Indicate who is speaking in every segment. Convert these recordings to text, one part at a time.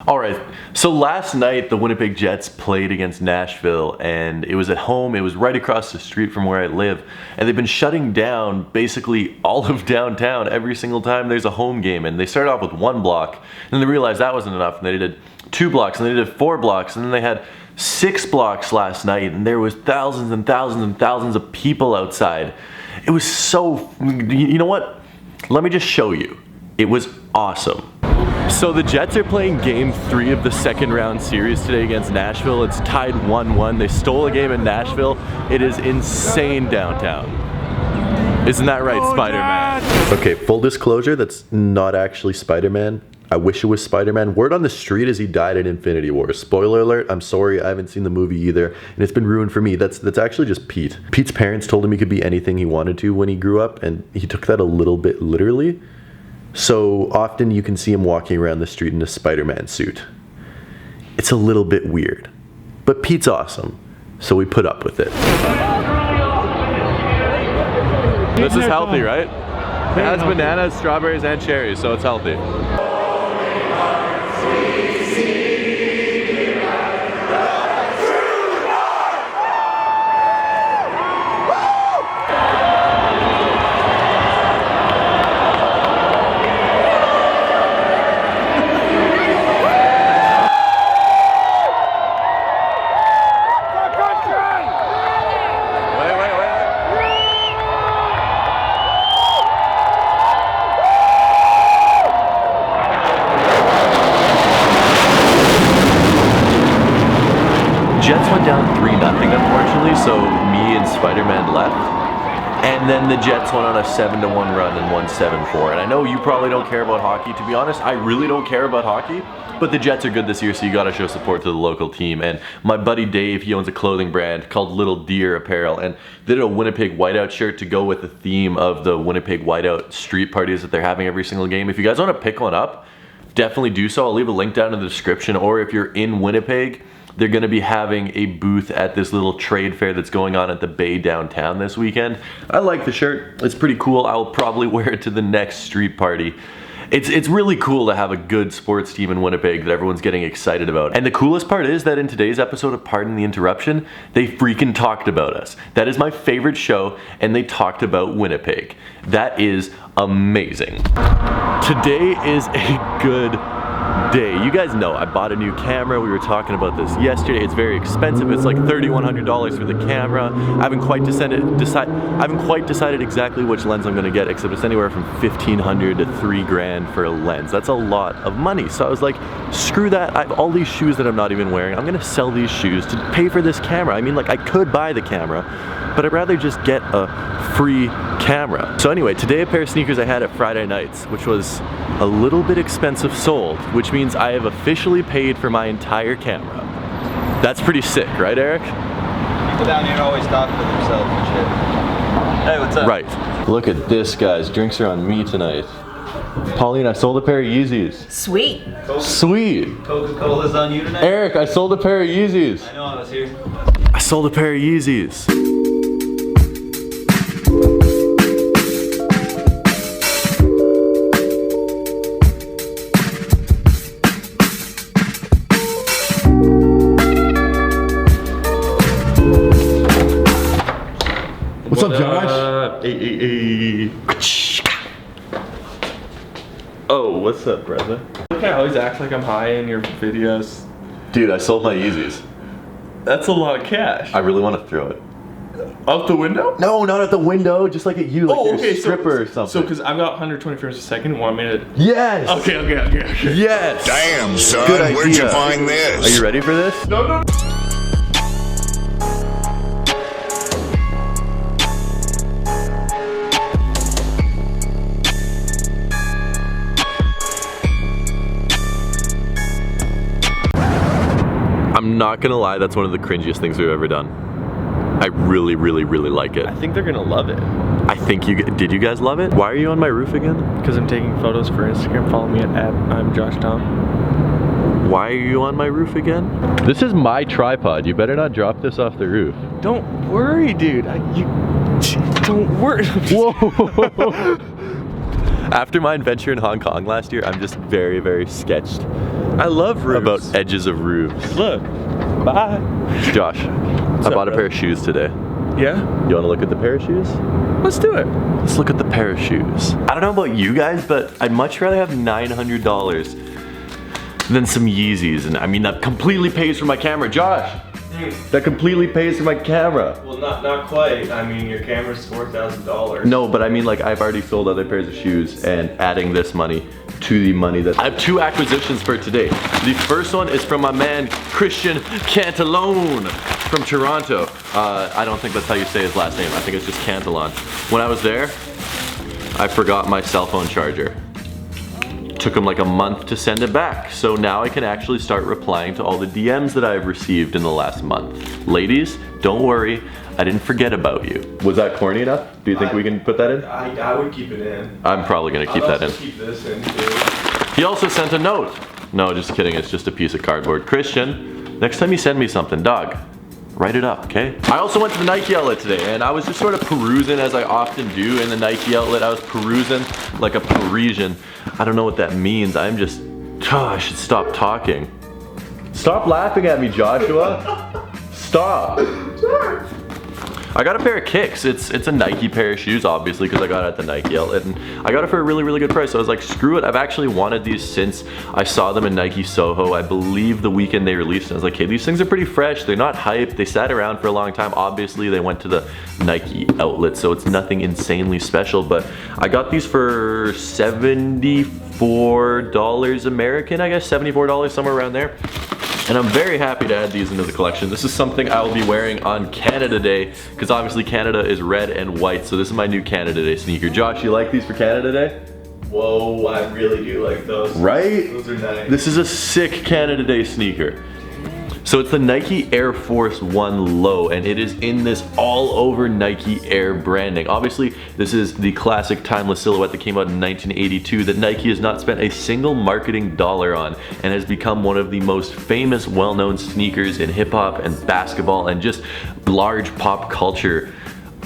Speaker 1: All right, so last night the Winnipeg Jets played against Nashville, and it was at home. It was right across the street from where I live, and they've been shutting down basically all of downtown every single time there's a home game. And they started off with 1 block, and then they realized that wasn't enough, and they did 2 blocks, and they did 4 blocks, and then they had 6 blocks last night, and there was thousands and thousands and thousands of people outside. It was so, you know what? Let me just show you. It was awesome. So the Jets are playing game 3 of the second round series today against Nashville. It's tied 1-1. They stole a game in Nashville. It is insane downtown. Isn't that right, Spider-Man? Okay, full disclosure, that's not actually Spider-Man. I wish it was Spider-Man. Word on the street is he died in Infinity War. Spoiler alert, I'm sorry, I haven't seen the movie either, and it's been ruined for me. That's actually just Pete. Pete's parents told him he could be anything he wanted to when he grew up, and he took that a little bit literally. So often you can see him walking around the street in a Spider-Man suit. It's a little bit weird, but Pete's awesome, so we put up with it. This is healthy, right? It has bananas, strawberries, and cherries, so it's healthy. Jets went down 3-0 unfortunately, so me and Spider-Man left. And then the Jets went on a 7-1 run and won 7-4. And I know you probably don't care about hockey. To be honest, I really don't care about hockey. But the Jets are good this year, so you gotta show support to the local team. And my buddy Dave, he owns a clothing brand called Little Deer Apparel, and they did a Winnipeg Whiteout shirt to go with the theme of the Winnipeg Whiteout street parties that they're having every single game. If you guys wanna pick one up, definitely do so. I'll leave a link down in the description, or if you're in Winnipeg, they're going to be having a booth at this little trade fair that's going on at the Bay downtown this weekend. I like the shirt. It's pretty cool. I'll probably wear it to the next street party. It's really cool to have a good sports team in Winnipeg that everyone's getting excited about. And the coolest part is that in today's episode of Pardon the Interruption, they freaking talked about us. That is my favorite show, and they talked about Winnipeg. That is amazing. Today is a good day. You guys know I bought a new camera. We were talking about this yesterday. It's very expensive. It's like $3,100 for the camera. I haven't quite decided exactly which lens I'm going to get, except it's anywhere from $1,500 to $3,000 for a lens. That's a lot of money. So I was like, screw that. I have all these shoes that I'm not even wearing. I'm going to sell these shoes to pay for this camera. I mean, like, I could buy the camera, but I'd rather just get a free camera. So anyway, today a pair of sneakers I had at Friday Nights, which was a little bit expensive sold, which means I have officially paid for my entire camera. That's pretty sick, right, Eric?
Speaker 2: People down here always talk for themselves and shit. Hey, what's up?
Speaker 1: Right. Look at this, guys. Drinks are on me tonight. Pauline, I sold a pair of Yeezys.
Speaker 3: Sweet.
Speaker 1: Sweet.
Speaker 2: Coca-Cola's on you tonight?
Speaker 1: Eric, I sold a pair of Yeezys.
Speaker 2: I know, I was here.
Speaker 1: I sold a pair of Yeezys. What's up, Josh? Hey. Oh, what's up, brother?
Speaker 4: Look, I always act like I'm high in your videos.
Speaker 1: Dude, I sold my Yeezys.
Speaker 4: That's a lot of cash.
Speaker 1: I really want to throw it.
Speaker 4: Out the window?
Speaker 1: No, not at the window, just like at you, like you're a stripper or something.
Speaker 4: So, because I've got 120 frames a second, want me to...
Speaker 1: Yes!
Speaker 4: Okay.
Speaker 1: Yes!
Speaker 5: Damn, son,
Speaker 1: Good idea.
Speaker 5: where'd you find this?
Speaker 1: Are you ready for this?
Speaker 4: No.
Speaker 1: I'm not gonna lie, that's one of the cringiest things we've ever done. I really like it.
Speaker 4: I think they're gonna love it.
Speaker 1: I think did you guys love it? Why are you on my roof again?
Speaker 4: Because I'm taking photos for Instagram. Follow me at I'm Josh Tom.
Speaker 1: Why are you on my roof again? This is my tripod. You better not drop this off the roof.
Speaker 4: Don't worry, dude. Don't worry.
Speaker 1: Whoa! After my adventure in Hong Kong last year, I'm just very sketched
Speaker 4: I love roofs.
Speaker 1: about edges of roofs.
Speaker 4: Look. Bye.
Speaker 1: Josh, I
Speaker 4: up,
Speaker 1: bought a
Speaker 4: bro?
Speaker 1: pair of shoes today.
Speaker 4: Yeah?
Speaker 1: You want to look at the pair of shoes?
Speaker 4: Let's do it.
Speaker 1: Let's look at the pair of shoes. I don't know about you guys, but I'd much rather have $900 than some Yeezys. And I mean, that completely pays for my camera. Josh, that completely pays for my camera.
Speaker 4: Well, not quite. I mean, your camera's $4,000.
Speaker 1: No, but I mean, like, I've already sold other pairs of shoes and adding this money to the money that I have 2 acquisitions for today. The first one is from my man Christian Cantalone from Toronto. I don't think that's how you say his last name. I think it's just Cantalon. When I was there, I forgot my cell phone charger. Took him like a month to send it back. So now I can actually start replying to all the DMs that I've received in the last month. Ladies, don't worry, I didn't forget about you. Was that corny enough? Do you think we can put that in?
Speaker 4: I would keep it in.
Speaker 1: I'm probably gonna keep that in.
Speaker 4: Keep this in too.
Speaker 1: He also sent a note. No, just kidding, it's just a piece of cardboard. Christian, next time you send me something, dog, write it up, okay? I also went to the Nike outlet today and I was just sort of perusing as I often do in the Nike outlet. I was perusing like a Parisian. I don't know what that means. I should stop talking. Stop laughing at me, Joshua. Stop. I got a pair of kicks. It's a Nike pair of shoes, obviously, because I got it at the Nike outlet, and I got it for a really, really good price. So I was like, screw it. I've actually wanted these since I saw them in Nike Soho. I believe the weekend they released, and I was like, hey, these things are pretty fresh. They're not hype. They sat around for a long time. Obviously, they went to the Nike outlet, so it's nothing insanely special, but I got these for $74 American, I guess, $74, somewhere around there. And I'm very happy to add these into the collection. This is something I will be wearing on Canada Day, because obviously Canada is red and white, so this is my new Canada Day sneaker. Josh, you like these for Canada Day?
Speaker 4: Whoa, I really do like those.
Speaker 1: Right?
Speaker 4: Those are nice.
Speaker 1: This is a sick Canada Day sneaker. So it's the Nike Air Force 1 Low, and it is in this all over Nike Air branding. Obviously, this is the classic timeless silhouette that came out in 1982 that Nike has not spent a single marketing dollar on, and has become one of the most famous, well-known sneakers in hip hop and basketball and just large pop culture.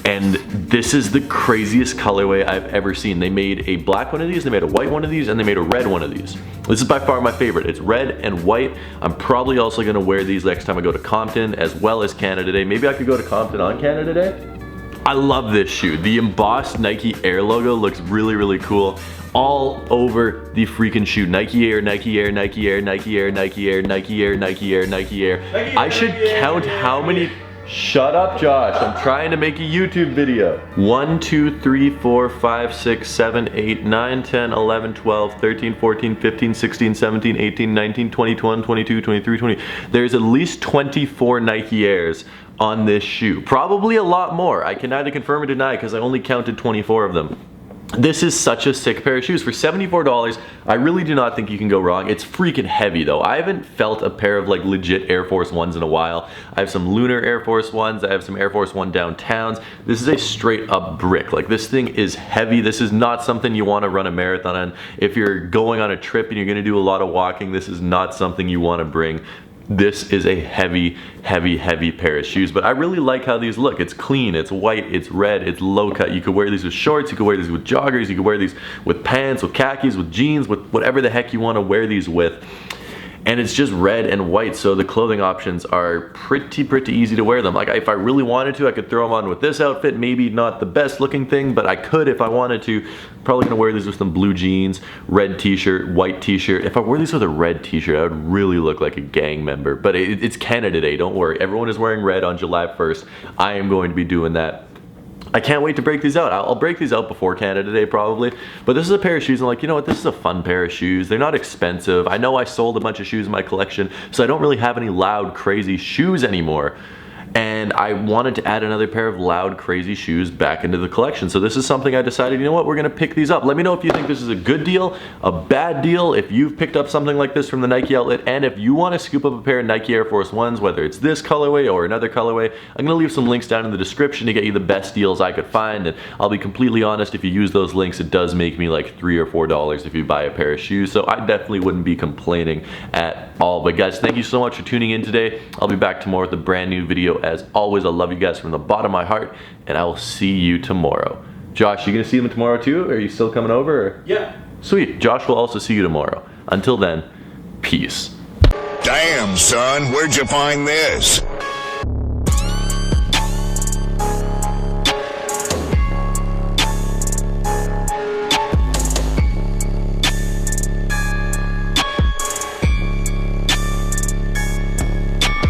Speaker 1: And this is the craziest colorway I've ever seen. They made a black one of these, they made a white one of these, and they made a red one of these. This is by far my favorite. It's red and white. I'm probably also gonna wear these next time I go to Compton, as well as Canada Day. Maybe I could go to Compton on Canada Day. I love this shoe. The embossed Nike Air logo looks really, really cool. All over the freaking shoe. Nike Air, Nike Air, Nike Air, Nike Air, Nike Air, Nike Air, Nike Air, Nike Air. I should count how many. Shut up, Josh. I'm trying to make a YouTube video. 1, 2, 3, 4, 5, 6, 7, 8, 9, 10, 11, 12, 13, 14, 15, 16, 17, 18, 19, 20, 21, 22, 23, 20. There's at least 24 Nike Airs on this shoe. Probably a lot more. I can neither confirm or deny because I only counted 24 of them. This is such a sick pair of shoes. For $74, I really do not think you can go wrong. It's freaking heavy though. I haven't felt a pair of like legit Air Force Ones in a while. I have some Lunar Air Force Ones. I have some Air Force One Downtowns. This is a straight up brick. Like, this thing is heavy. This is not something you want to run a marathon on. If you're going on a trip and you're going to do a lot of walking, this is not something you want to bring. This is a heavy, heavy, heavy pair of shoes, but I really like how these look. It's clean, it's white, it's red, it's low cut. You could wear these with shorts, you could wear these with joggers, you could wear these with pants, with khakis, with jeans, with whatever the heck you want to wear these with. And it's just red and white, so the clothing options are pretty easy to wear them. Like, if I really wanted to, I could throw them on with this outfit. Maybe not the best looking thing, but I could if I wanted to. Probably gonna wear these with some blue jeans, red t-shirt, white t-shirt. If I wore these with a red t-shirt, I would really look like a gang member. But it's Canada Day, don't worry. Everyone is wearing red on July 1st. I am going to be doing that. I can't wait to break these out. I'll break these out before Canada Day probably, but this is a pair of shoes. I'm like, you know what, this is a fun pair of shoes. They're not expensive. I know I sold a bunch of shoes in my collection, so I don't really have any loud, crazy shoes anymore. And I wanted to add another pair of loud, crazy shoes back into the collection. So this is something I decided, you know what, we're gonna pick these up. Let me know if you think this is a good deal, a bad deal, if you've picked up something like this from the Nike outlet, and if you wanna scoop up a pair of Nike Air Force Ones, whether it's this colorway or another colorway, I'm gonna leave some links down in the description to get you the best deals I could find. And I'll be completely honest, if you use those links, it does make me like $3 or $4 if you buy a pair of shoes. So I definitely wouldn't be complaining at all. But guys, thank you so much for tuning in today. I'll be back tomorrow with a brand new video. As always, I love you guys from the bottom of my heart, and I will see you tomorrow. Josh, you gonna see them tomorrow too? Or are you still coming over? Or?
Speaker 4: Yeah.
Speaker 1: Sweet. Josh will also see you tomorrow. Until then, Peace.
Speaker 3: Damn, son, where'd you find this?